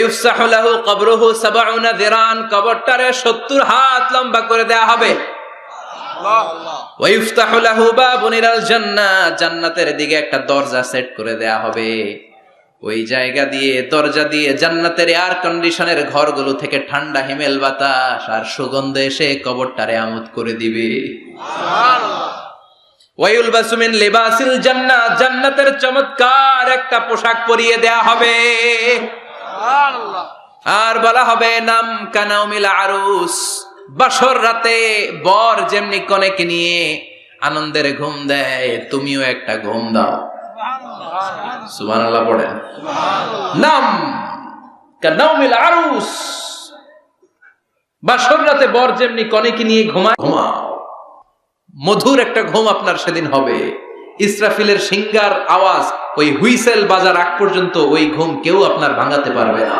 ইউফসাহু লাহু কবরুহু ৭০ যিরান, কবরটারে ৭০ হাত লম্বা করে দেয়া হবে। ওয়া ইফতাহু লাহু বাবুন ইলাল জান্নাহ, জান্নাতের দিকে একটা দরজা সেট করে দেয়া হবে। ওই জায়গা দিয়ে, দরজা দিয়ে জান্নাতের এয়ার কন্ডিশনের ঘরগুলো থেকে ঠান্ডা হিমেল বাতাস আর সুগন্ধ এসে কবরটারে আমোদ করে দিবে। সুবহানাল্লাহ। ওয়া ইউলবাসু মিন লিবাসিল জান্নাহ, জান্নাতের চমৎকার একটা পোশাক পরিয়ে দেয়া হবে। সুবহানাল্লাহ। আর বলা হবে নাম কানাউমিল আরুস, বাসর রাতে বর যেমনি কনেকে নিয়ে আনন্দের ঘুম দেয়, তুমিও একটা ঘুম দাও। সুবহানাল্লাহ পড়েন। নাম কানাউমিল আরুস, বাসর রাতে বর যেমনি কনেকে নিয়ে ঘুমায়, ঘুমাও। মধুর একটা ঘুম আপনার সেদিন হবে। ইসরাফিলের সিংগার আওয়াজ, ওই হুইসেল বাজার আগ পর্যন্ত ওই ঘুম কেউ আপনার ভাঙাতে পারবে না।